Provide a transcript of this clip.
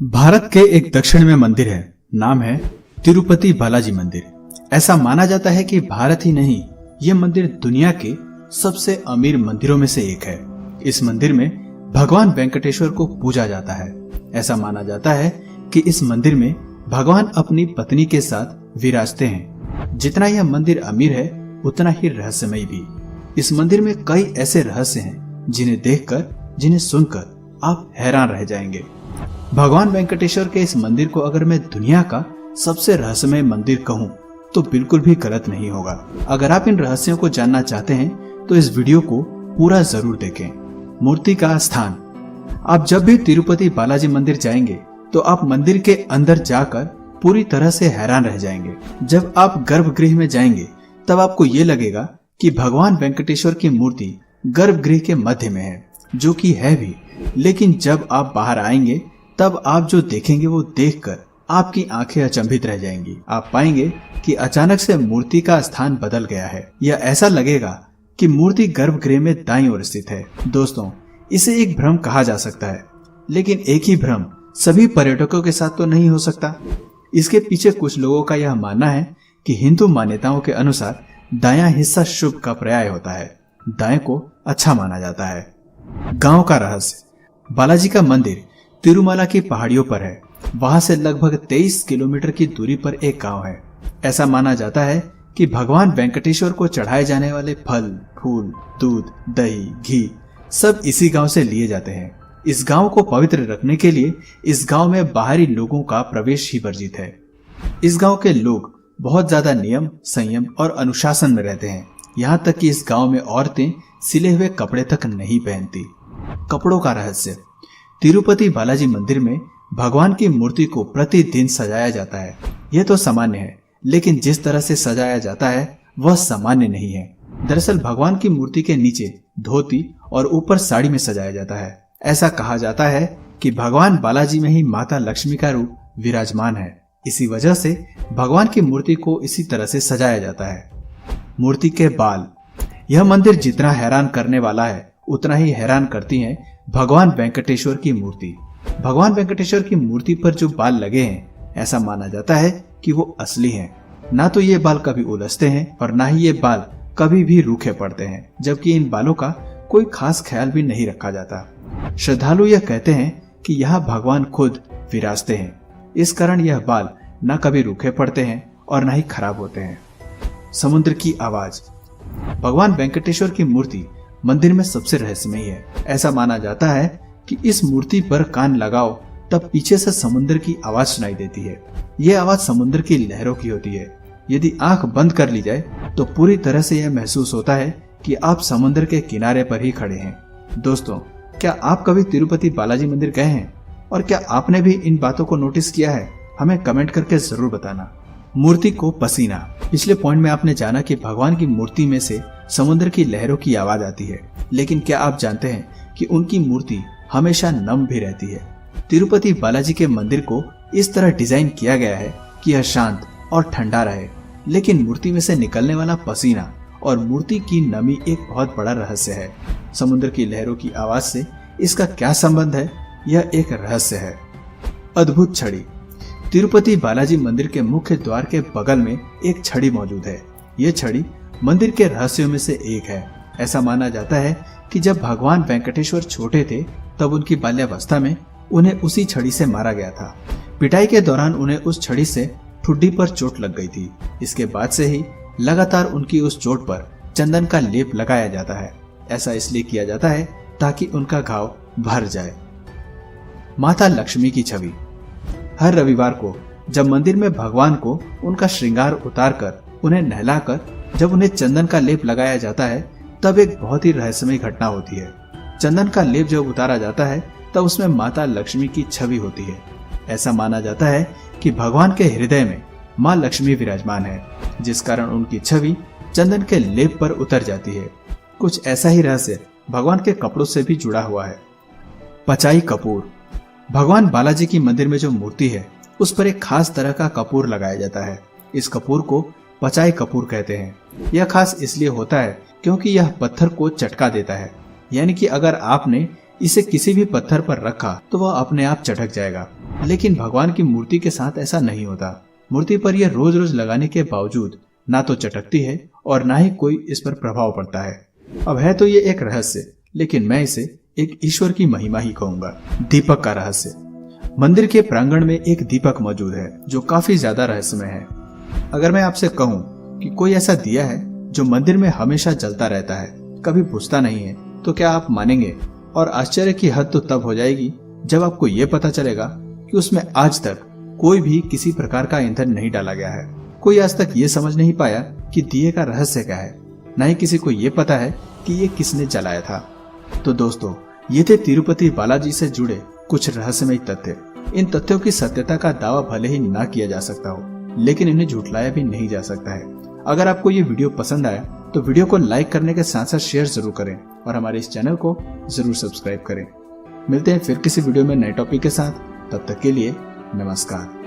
भारत के एक दक्षिण में मंदिर है, नाम है तिरुपति बालाजी मंदिर। ऐसा माना जाता है कि भारत ही नहीं, ये मंदिर दुनिया के सबसे अमीर मंदिरों में से एक है। इस मंदिर में भगवान वेंकटेश्वर को पूजा जाता है। ऐसा माना जाता है कि इस मंदिर में भगवान अपनी पत्नी के साथ विराजते हैं। जितना यह मंदिर अमीर है, उतना ही रहस्यमय भी। इस मंदिर में कई ऐसे रहस्य हैं जिन्हें देखकर, जिन्हें सुनकर आप हैरान रह जाएंगे। भगवान वेंकटेश्वर के इस मंदिर को अगर मैं दुनिया का सबसे रहस्यमय मंदिर कहूं तो बिल्कुल भी गलत नहीं होगा। अगर आप इन रहस्यों को जानना चाहते हैं तो इस वीडियो को पूरा जरूर देखें। मूर्ति का स्थान। आप जब भी तिरुपति बालाजी मंदिर जाएंगे तो आप मंदिर के अंदर जाकर पूरी तरह से हैरान रह जाएंगे। जब आप गर्भगृह में जाएंगे तब आपको ये लगेगा कि भगवान वेंकटेश्वर की मूर्ति गर्भगृह के मध्य में है, जो कि है भी। लेकिन जब आप बाहर आएंगे तब आप जो देखेंगे वो देखकर आपकी आंखें अचंभित रह जाएंगी। आप पाएंगे कि अचानक से मूर्ति का स्थान बदल गया है। यह ऐसा लगेगा कि मूर्ति गर्भगृह में दाईं ओर स्थित है। दोस्तों, इसे एक भ्रम कहा जा सकता है, लेकिन एक ही भ्रम सभी पर्यटकों के साथ तो नहीं हो सकता। इसके पीछे कुछ लोगों का यह मानना है कि हिंदू मान्यताओं के अनुसार दायां हिस्सा शुभ का पर्याय होता है। दाएं को अच्छा माना जाता है। गांव का रहस्य। बालाजी का मंदिर तिरुमला की पहाड़ियों पर है। वहां से लगभग 23 किलोमीटर की दूरी पर एक गांव है। ऐसा माना जाता है कि भगवान वेंकटेश्वर को चढ़ाए जाने वाले फल, फूल, दूध, दही, घी सब इसी गांव से लिए जाते हैं। इस गांव को पवित्र रखने के लिए इस गांव में बाहरी लोगों का प्रवेश ही वर्जित है। इस गांव के लोग बहुत ज्यादा नियम, संयम और अनुशासन में रहते हैं। यहाँ तक कि इस गांव में औरतें सिले हुए कपड़े तक नहीं पहनती। कपड़ों का रहस्य। तिरुपति बालाजी मंदिर में भगवान की मूर्ति को प्रतिदिन सजाया जाता है। यह तो सामान्य है, लेकिन जिस तरह से सजाया जाता है वह सामान्य नहीं है। दरअसल भगवान की मूर्ति के नीचे धोती और ऊपर साड़ी में सजाया जाता है। ऐसा कहा जाता है कि भगवान बालाजी में ही माता लक्ष्मी का रूप विराजमान है। इसी वजह से भगवान की मूर्ति को इसी तरह से सजाया जाता है। मूर्ति के बाल। यह मंदिर जितना हैरान करने वाला है, उतना ही हैरान करती है भगवान वेंकटेश्वर की मूर्ति। भगवान वेंकटेश्वर की मूर्ति पर जो बाल लगे हैं, ऐसा माना जाता है कि वो असली हैं। ना तो ये बाल कभी उलझते हैं और ना ही ये बाल कभी भी रूखे पड़ते हैं, जबकि इन बालों का कोई खास ख्याल भी नहीं रखा जाता। श्रद्धालु यह कहते हैं कि यहाँ भगवान खुद विराजते हैं। इस कारण यह बाल न कभी रूखे पड़ते हैं और न ही खराब होते हैं। समुद्र की आवाज। भगवान वेंकटेश्वर की मूर्ति मंदिर में सबसे रहस्यमय है। ऐसा माना जाता है कि इस मूर्ति पर कान लगाओ तब पीछे से समुद्र की आवाज सुनाई देती है। यह आवाज समुद्र की लहरों की होती है। यदि आंख बंद कर ली जाए तो पूरी तरह से यह महसूस होता है कि आप समुद्र के किनारे पर ही खड़े हैं। दोस्तों, क्या आप कभी तिरुपति बालाजी मंदिर गए हैं और क्या आपने भी इन बातों को नोटिस किया है? हमें कमेंट करके जरूर बताना। मूर्ति को पसीना। पिछले पॉइंट में आपने जाना कि भगवान की मूर्ति में से समुद्र की लहरों की आवाज आती है, लेकिन क्या आप जानते हैं कि उनकी मूर्ति हमेशा नम भी रहती है। तिरुपति बालाजी के मंदिर को इस तरह डिजाइन किया गया है कि यह शांत और ठंडा रहे, लेकिन मूर्ति में से निकलने वाला पसीना और मूर्ति की नमी एक बहुत बड़ा रहस्य है। समुद्र की लहरों की आवाज से इसका क्या संबंध है, यह एक रहस्य है। अद्भुत छड़ी। तिरुपति बालाजी मंदिर के मुख्य द्वार के बगल में एक छड़ी मौजूद है। यह छड़ी मंदिर के रहस्यों में से एक है। ऐसा माना जाता है कि जब भगवान वेंकटेश्वर छोटे थे तब उनकी बाल्यावस्था में उन्हें उसी छड़ी से मारा गया था। पिटाई के दौरान उन्हें उस छड़ी से ठुड्डी पर चोट लग गई थी। इसके बाद से ही लगातार उनकी उस चोट पर चंदन का लेप लगाया जाता है। ऐसा इसलिए किया जाता है ताकि उनका घाव भर जाए। माता लक्ष्मी की छवि। हर रविवार को जब मंदिर में भगवान को उनका श्रृंगार उतारकर उन्हें नहलाकर जब उन्हें चंदन का लेप लगाया जाता है तब एक बहुत ही रहस्यमय घटना होती है। चंदन का लेप जब उतारा जाता है तब उसमें माता लक्ष्मी की छवि होती है। ऐसा माना जाता है कि भगवान के हृदय में माँ लक्ष्मी विराजमान है, जिस कारण उनकी छवि चंदन के लेप पर उतर जाती है। कुछ ऐसा ही रहस्य भगवान के कपड़ों से भी जुड़ा हुआ है। पचाई कपूर। भगवान बालाजी की मंदिर में जो मूर्ति है उस पर एक खास तरह का कपूर लगाया जाता है। इस कपूर को पचाई कपूर कहते हैं। यह खास इसलिए होता है क्योंकि यह पत्थर को चटका देता है, यानी कि अगर आपने इसे किसी भी पत्थर पर रखा तो वह अपने आप चटक जाएगा। लेकिन भगवान की मूर्ति के साथ ऐसा नहीं होता। मूर्ति पर यह रोज रोज लगाने के बावजूद ना तो चटकती है और ना ही कोई इस पर प्रभाव पड़ता है। अब है तो ये एक रहस्य, लेकिन मैं इसे एक ईश्वर की महिमा ही कहूंगा। दीपक का रहस्य। मंदिर के प्रांगण में एक दीपक मौजूद है जो काफी ज्यादा रहस्यमय है। अगर मैं आपसे कहूं कि कोई ऐसा दिया है जो मंदिर में हमेशा जलता रहता है, कभी बुझता नहीं है, तो क्या आप मानेंगे? और आश्चर्य की हद तो तब हो जाएगी जब आपको ये पता चलेगा कि उसमें आज तक कोई भी किसी प्रकार का ईंधन नहीं डाला गया है। कोई आज तक ये समझ नहीं पाया कि दिए का रहस्य क्या है, न ही किसी को ये पता है कि ये किसने जलाया था। तो दोस्तों, ये थे तिरुपति बालाजी से जुड़े कुछ रहस्यमय तथ्य। इन तथ्यों की सत्यता का दावा भले ही ना किया जा सकता हो, लेकिन इन्हें झुठलाया भी नहीं जा सकता है। अगर आपको ये वीडियो पसंद आया तो वीडियो को लाइक करने के साथ साथ शेयर जरूर करें और हमारे इस चैनल को जरूर सब्सक्राइब करें। मिलते हैं फिर किसी वीडियो में नए टॉपिक के साथ। तब तक के लिए नमस्कार।